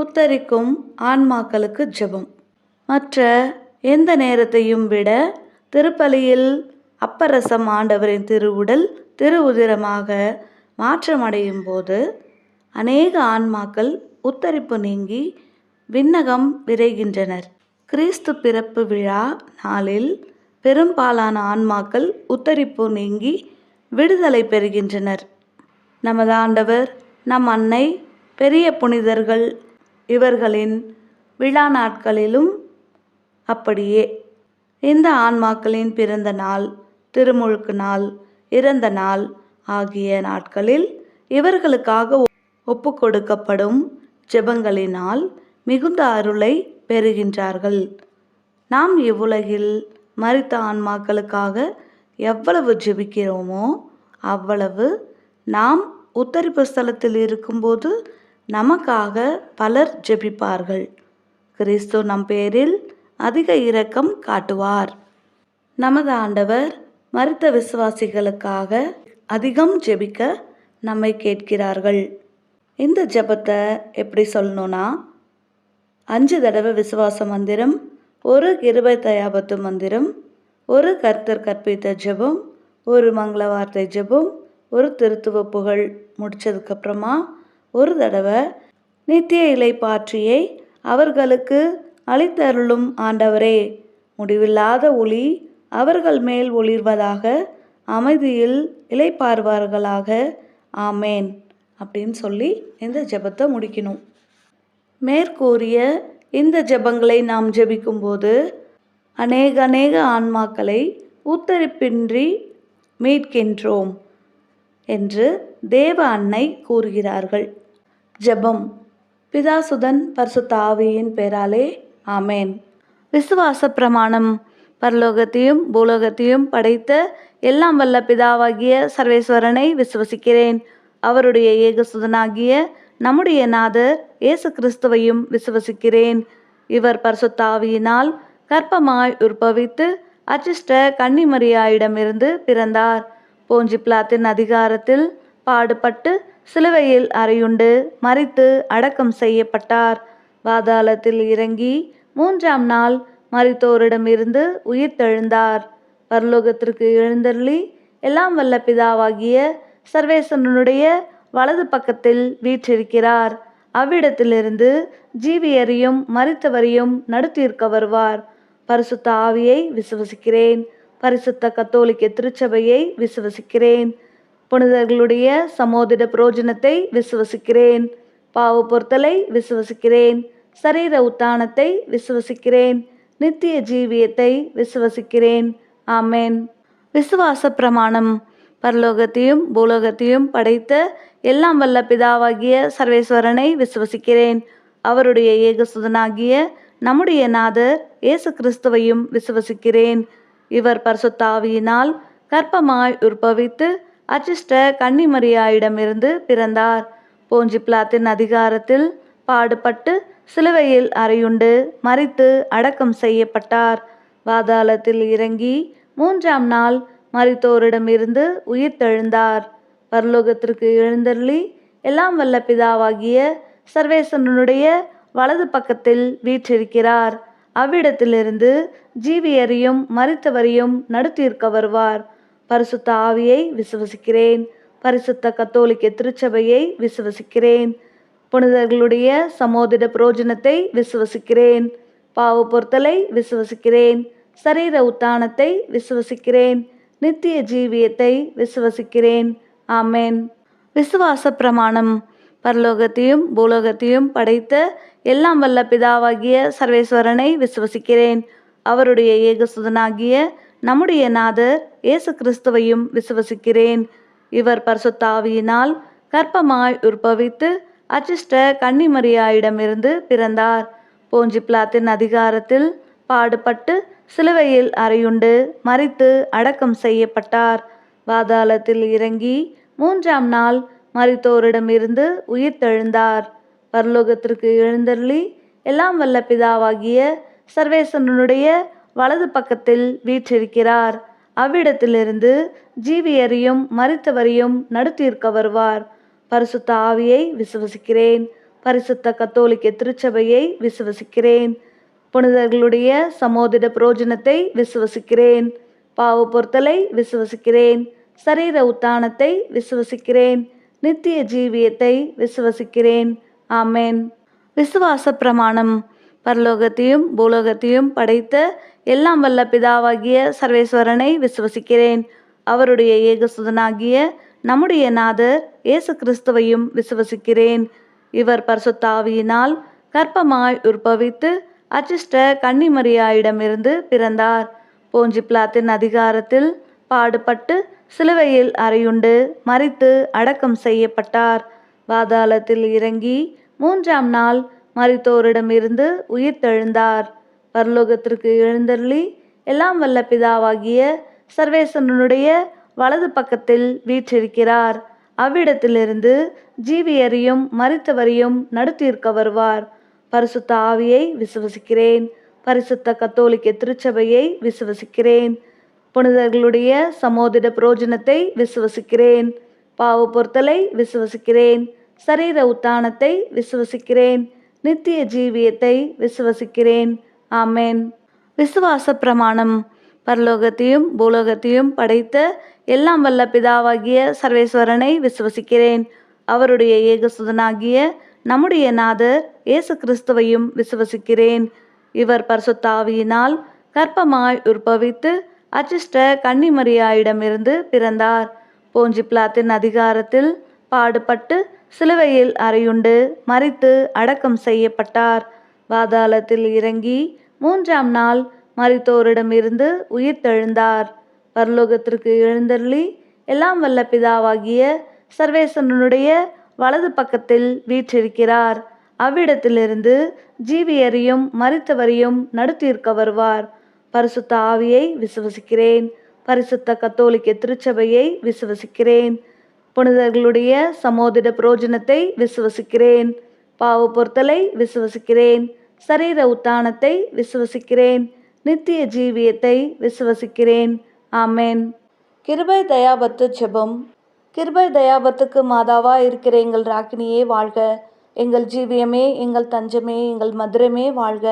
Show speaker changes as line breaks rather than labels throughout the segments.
உத்தரிக்கும் ஆன்மாக்களுக்கு ஜெபம். மற்ற எந்த நேரத்தையும் விட திருப்பலியில் அப்பரசம் ஆண்டவரின் திருவுடல் திருவுதிரமாக மாற்றமடையும் போது அநேக ஆன்மாக்கள் உத்தரிப்பு நீங்கி விண்ணகம் விரைகின்றனர். கிறிஸ்து பிறப்பு விழா நாளில் பெரும்பாலான ஆன்மாக்கள் உத்தரிப்பு நீங்கி விடுதலை பெறுகின்றனர். நமது ஆண்டவர், நம் அன்னை, பெரிய புனிதர்கள் இவர்களின் விழா நாட்களிலும் அப்படியே. இந்த ஆன்மாக்களின் பிறந்த நாள், திருமுழுக்கு நாள், இறந்த நாள் ஆகிய நாட்களில் இவர்களுக்காக ஒப்பு கொடுக்கப்படும் ஜெபங்களினால் மிகுந்த அருளை பெறுகின்றார்கள். நாம் இவ்வுலகில் மரித்த ஆன்மாக்களுக்காக எவ்வளவு ஜெபிக்கிறோமோ அவ்வளவு நாம் உத்தரிப்பு ஸ்தலத்தில் இருக்கும்போது நமக்காக பலர் ஜெபிப்பார்கள். கிறிஸ்து நம் பேரில் அதிக இரக்கம் காட்டுவார். நமது ஆண்டவர் மரித்த விசுவாசிகளுக்காக அதிகம் ஜெபிக்க நம்மை கேட்கிறார்கள். இந்த ஜெபத்தை எப்படி சொல்லணும்னா, 5 தடவை விசுவாச மந்திரம், ஒரு கிருபை தயாபத்து மந்திரம், ஒரு கர்த்தர் கற்பித்த ஜெபம், ஒரு மங்கள வார்த்தை ஜெபம், ஒரு திருத்துவ புகழ் முடிச்சதுக்கப்புறமா ஒரு தடவை நித்திய இளைப்பாற்றியை அவர்களுக்கு அளித்தருளும் ஆண்டவரே, முடிவில்லாத ஒளி அவர்கள் மேல் ஒளிர்வதாக, அமைதியில் இளைப்பாறுவார்களாக, ஆமேன் அப்படின்னு சொல்லி இந்த ஜெபத்தை முடிக்கணும். மேற்கூறிய இந்த ஜெபங்களை நாம் ஜெபிக்கும்போது அநேக ஆன்மாக்களை உத்தரிப்பின்றி மீட்கின்றோம் என்று தேவ அன்னை கூறுகிறார்கள். ஜெபம். பிதாசுதன் பரிசுத்த ஆவியின் பெயராலே, ஆமேன். விசுவாச பிரமாணம். பரலோகத்தையும் பூலோகத்தையும் படைத்த எல்லாம் வல்ல பிதாவாகிய சர்வேஸ்வரனை விசுவசிக்கிறேன். அவருடைய ஏகசுதனாகிய நம்முடைய நாதர் இயேசு கிறிஸ்துவையும் விசுவசிக்கிறேன். இவர் பரிசுத்த ஆவியினால் கர்ப்பமாய் உற்பவித்து அச்சிஷ்ட கன்னிமரியாயிடமிருந்து பிறந்தார். போஞ்சி பிலாத்தின் அதிகாரத்தில் பாடுபட்டு சிலுவையில் அறையுண்டு மரித்து அடக்கம் செய்யப்பட்டார். பாதாளத்தில் இறங்கி 3ஆம் நாள் மரித்தோரிடமிருந்து உயிர்த்தெழுந்தார். பரலோகத்திற்கு எழுந்தருளி எல்லாம் வல்ல பிதாவாகிய சர்வேசனுடைய வலது பக்கத்தில் வீற்றிருக்கிறார். அவ்விடத்திலிருந்து ஜீவியரையும் மரித்தவரையும் நடுத்தீர்க்க வருவார். பரிசுத்த ஆவியை விசுவசிக்கிறேன். பரிசுத்த கத்தோலிக்க திருச்சபையை விசுவசிக்கிறேன். புனிதர்களுடைய சமோதிட புரோஜனத்தை விசுவசிக்கிறேன். பாவ பொறுத்தலை விசுவசிக்கிறேன். சரீர உத்தானத்தை விசுவசிக்கிறேன். நித்திய ஜீவியத்தை விசுவசிக்கிறேன். ஆமேன். விசுவாச பிரமாணம். பரலோகத்தையும் பூலோகத்தையும் படைத்த எல்லாம் வல்ல பிதாவாகிய சர்வேஸ்வரனை விசுவசிக்கிறேன். அவருடைய ஏகசுதனாகிய நம்முடைய நாதர் இயேசு கிறிஸ்துவையும் விசுவசிக்கிறேன். இவர் பரிசுத்த ஆவியினால் கர்ப்பமாய் உற்பவித்து அச்சிஷ்ட கன்னிமரியாயிடமிருந்து பிறந்தார். போஞ்சி பிலாத்தின் அதிகாரத்தில் பாடுபட்டு சிலுவையில் அறையுண்டு மரித்து அடக்கம் செய்யப்பட்டார். பாதாளத்தில் இறங்கி 3ஆம் நாள் மரித்தோரிடமிருந்து உயிர்த்தெழுந்தார். பரலோகத்திற்கு எழுந்தருளி எல்லாம் வல்ல பிதாவாகிய சர்வேசனுடைய வலது பக்கத்தில் வீற்றிருக்கிறார். அவ்விடத்திலிருந்து ஜீவியரையும் மரித்தவரையும் நடுத்தீர்க்க வருவார். பரிசுத்த ஆவியை விசுவசிக்கிறேன். பரிசுத்த கத்தோலிக்க திருச்சபையை விசுவசிக்கிறேன். புனிதர்களுடைய சமோதிட புரோஜனத்தை விசுவசிக்கிறேன். பாவ பொறுத்தலை விசுவசிக்கிறேன். சரீர உத்தானத்தை விசுவசிக்கிறேன். நித்திய ஜீவியத்தை விசுவசிக்கிறேன். ஆமேன். விசுவாச பிரமாணம். பரலோகத்தையும் பூலோகத்தையும் படைத்த எல்லாம் வல்ல பிதாவாகிய சர்வேஸ்வரனை விசுவசிக்கிறேன். அவருடைய ஏகசுதனாகிய நம்முடைய நாதர் இயேசு கிறிஸ்துவையும் விசுவசிக்கிறேன். இவர் பரிசுத்த ஆவியினால் கர்ப்பமாய் உற்பவித்து அச்சிஷ்ட கன்னிமரியாயிடமிருந்து பிறந்தார். போஞ்சி பிலாத்தின் அதிகாரத்தில் பாடுபட்டு சிலுவையில் அறையுண்டு மரித்து அடக்கம் செய்யப்பட்டார். பாதாளத்தில் இறங்கி 3ஆம் நாள் மரித்தோரிடமிருந்து உயிர்த்தெழுந்தார். பரலோகத்திற்கு எழுந்தருளி எல்லாம் வல்ல பிதாவாகிய சர்வேசனுடைய வலது பக்கத்தில் வீற்றிருக்கிறார். அவ்விடத்திலிருந்து ஜீவியரையும் மரித்தவரையும் நடுத்தீர்க்க வருவார். பரிசுத்த ஆவியை விசுவசிக்கிறேன். பரிசுத்த கத்தோலிக்க திருச்சபையை விசுவசிக்கிறேன். புனிதர்களுடைய சமோதிட புரோஜனத்தை விசுவசிக்கிறேன். பாவ பொறுத்தலை விசுவசிக்கிறேன். சரீர உத்தானத்தை விசுவசிக்கிறேன். நித்திய ஜீவியத்தை விசுவசிக்கிறேன். ஆமேன். விசுவாச பிரமாணம். பரலோகத்தையும் பூலோகத்தையும் படைத்த எல்லாம் வல்ல பிதாவாகிய சர்வேஸ்வரனை விசுவசிக்கிறேன். அவருடைய ஏகசுதனாகிய நம்முடைய நாதர் இயேசு கிறிஸ்துவையும் விசுவசிக்கிறேன். இவர் பரிசுத்த ஆவியினால் கர்ப்பமாய் உற்பவித்து அச்சிஷ்ட கன்னிமரியாயிடமிருந்து பிறந்தார். போஞ்சி பிலாத்தின் அதிகாரத்தில் பாடுபட்டு சிலுவையில் அறையுண்டு மரித்து அடக்கம் செய்யப்பட்டார். பாதாளத்தில் இறங்கி 3ஆம் நாள் மரித்தோரிடமிருந்து உயிர்த்தெழுந்தார். பரலோகத்திற்கு எழுந்தருளி எல்லாம் வல்ல பிதாவாகிய சர்வேசனுடைய வலது பக்கத்தில் வீற்றிருக்கிறார். அவ்விடத்திலிருந்து ஜீவியரையும் மரித்தவரையும் நடுத்தீர்க்க வருவார். பரிசுத்த ஆவியை விசுவசிக்கிறேன். பரிசுத்த கத்தோலிக்க திருச்சபையை விசுவசிக்கிறேன். புனிதர்களுடைய சமோதிட புரோஜனத்தை விசுவசிக்கிறேன். பாவ பொறுத்தலை விசுவசிக்கிறேன். சரீர உத்தானத்தை விசுவசிக்கிறேன். நித்திய ஜீவியத்தை விசுவசிக்கிறேன். ஆமேன். விசுவாச பிரமாணம். பரலோகத்தையும் பூலோகத்தையும் படைத்த எல்லாம் வல்ல பிதாவாகிய சர்வேஸ்வரனை விசுவசிக்கிறேன். அவருடைய ஏகசுதனாகிய நம்முடைய நாதர் இயேசு கிறிஸ்துவையும் விசுவசிக்கிறேன். இவர் பரிசுத்த ஆவியினால் கர்ப்பமாய் உற்பவித்து அச்சிஷ்ட கன்னிமரியாயிடமிருந்து பிறந்தார். போஞ்சி பிலாத்தின் அதிகாரத்தில் பாடுபட்டு சிலுவையில் அறையுண்டு மரித்து அடக்கம் செய்யப்பட்டார். பாதாளத்தில் இறங்கி 3ஆம் நாள் மரித்தோரிடமிருந்து உயிர்த்தெழுந்தார். பரலோகத்திற்கு எழுந்தருளி எல்லாம் வல்ல பிதாவாகிய சர்வேசனுடைய வலது பக்கத்தில் வீற்றிருக்கிறார். அவ்விடத்திலிருந்து ஜீவியரையும் மரித்தவரையும் நடுத்தீர்க்க வருவார். பரிசுத்த ஆவியை விசுவசிக்கிறேன். பரிசுத்த கத்தோலிக்க திருச்சபையை விசுவசிக்கிறேன். புனிதர்களுடைய சமோதிட புரோஜனத்தை விசுவசிக்கிறேன். பாவ பொறுத்தலை விசுவசிக்கிறேன். சரீர உத்தானத்தை விசுவசிக்கிறேன். நித்திய ஜீவியத்தை விசுவசிக்கிறேன். ஆமேன். கிருபை தயாபத்து ஜெபம். கிருபை தயாபத்துக்கு மாதாவா இருக்கிற எங்கள் ராக்கினியே வாழ்க. எங்கள் ஜீவியமே, எங்கள் தஞ்சமே, எங்கள் மதுரமே வாழ்க.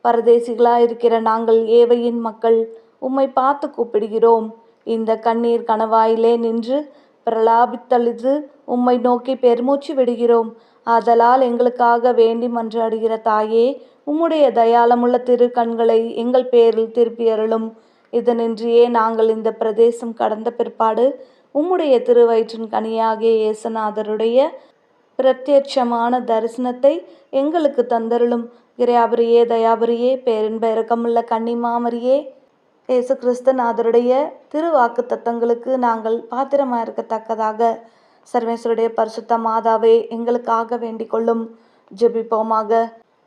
பரதேசிகளாக இருக்கிற நாங்கள் ஏவையின் மக்கள் உம்மை பார்த்து கூப்பிடுகிறோம். இந்த கண்ணீர் கணவாயிலே நின்று பிரலாபித்தழுது உம்மை நோக்கி பெருமூச்சு விடுகிறோம். ஆதலால் எங்களுக்காக வேண்டி மன்றாடுகிற தாயே, உம்முடைய தயாளமுள்ள திரு கண்களை எங்கள் பேரில் திருப்பியருளும். இதனின்றியே நாங்கள் இந்த பிரதேசம் கடந்த பிற்பாடு உம்முடைய திருவயிற்றின் கனியாகிய இயேசுநாதருடைய பிரத்யட்சமான தரிசனத்தை எங்களுக்கு தந்தருளும். இறையாபரியே, தயாபரியே, பேரின்ப இரக்கமுள்ள கன்னிமாமரியே, இயேசு கிறிஸ்துநாதருடைய திருவாக்கு தத்தங்களுக்கு நாங்கள் பாத்திரமாக இருக்கத்தக்கதாக சர்வேஸ்வருடைய பரிசுத்த மாதாவே எங்களுக்காக வேண்டிக் கொள்ளும். ஜெபிப்போமாக.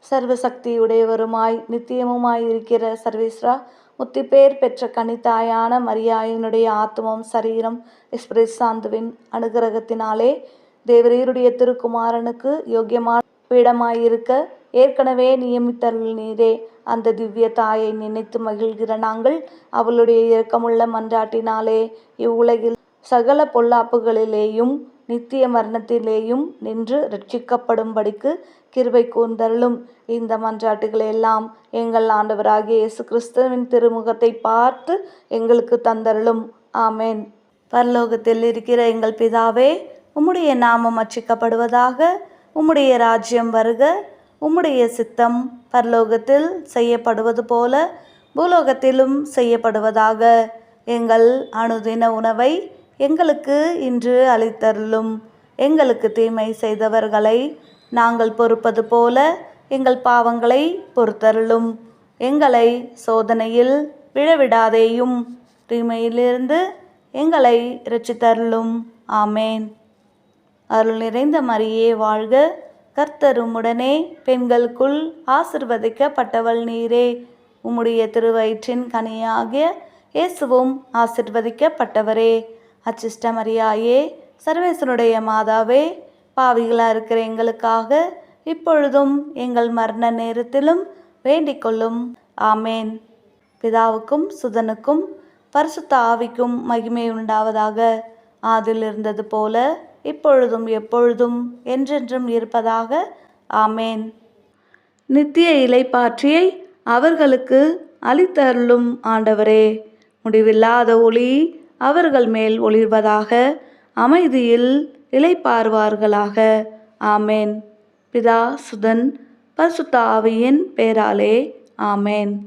சர்வசக்தியுடையவருமாய் நித்தியமுமாய் இருக்கிற சர்வேஸ்வரா, முத்திப்பேர் பெற்ற கனித்தாயான மரியாயினுடைய ஆத்மம் சரீரம் எஸ்பிரிட் சாந்துவின் அனுகிரகத்தினாலே தேவரீருடைய திருக்குமாரனுக்கு யோக்கியமான பீடமாயிருக்க ஏற்கனவே நியமித்தருள் நீரே. அந்த திவ்ய தாயை நினைத்து மகிழ்கிற நாங்கள் அவளுடைய இரக்கமுள்ள மன்றாட்டினாலே இவ்வுலகில் சகல பொல்லாப்புகளிலேயும் நித்திய மரணத்திலேயும் நின்று ரட்சிக்கப்படும்படிக்கு கிருபை கூர்ந்தருளும். இந்த மன்றாட்டுகளை எல்லாம் எங்கள் ஆண்டவராகிய இயேசு கிறிஸ்துவின் திருமுகத்தை பார்த்து எங்களுக்கு தந்தருளும். ஆமேன். பரலோகத்தில் இருக்கிற எங்கள் பிதாவே, உம்முடைய நாமம் அர்ச்சிக்கப்படுவதாக. உம்முடைய ராஜ்யம் வருக. உம்முடைய சித்தம் பரலோகத்தில் செய்யப்படுவது போல பூலோகத்திலும் செய்யப்படுவதாக. எங்கள் அனுதின உணவை எங்களுக்கு இன்று அளித்தருளும். எங்களுக்கு தீமை செய்தவர்களை நாங்கள் பொறுப்பது போல எங்கள் பாவங்களை பொறுத்தருளும். எங்களை சோதனையில் விழவிடாதேயும், தீமையிலிருந்து எங்களை இரட்சித்தருளும். ஆமேன். அருள் நிறைந்த மரியே வாழ்க. கர்த்தர் உம்முடனே, பெண்களுக்குள் ஆசிர்வதிக்கப்பட்டவள் நீரே. உம்முடைய திருவயிற்றின் கனியாகிய இயேசுவும் ஆசிர்வதிக்கப்பட்டவரே. அச்சிஷ்ட மரியாயே, சர்வேசனுடைய மாதாவே, பாவிகளாக இருக்கிற எங்களுக்காக இப்பொழுதும் எங்கள் மரண நேரத்திலும் வேண்டிக் கொள்ளும். ஆமேன். பிதாவுக்கும் சுதனுக்கும் பரிசுத்த ஆவிக்கும் மகிமை உண்டாவதாக. ஆதில் இருந்தது போல இப்பொழுதும் எப்பொழுதும் என்றென்றும் இருப்பதாக. ஆமேன். நித்திய இளைப்பாற்றியை அவர்களுக்கு அளித்தருளும் ஆண்டவரே, முடிவில்லாத ஒளி அவர்கள் மேல் ஒளிர்வதாக, அமைதியில் இளைப்பாறுவார்களாக. ஆமேன். பிதா சுதன் பரிசுத்த ஆவியின் பேராலே. ஆமேன்.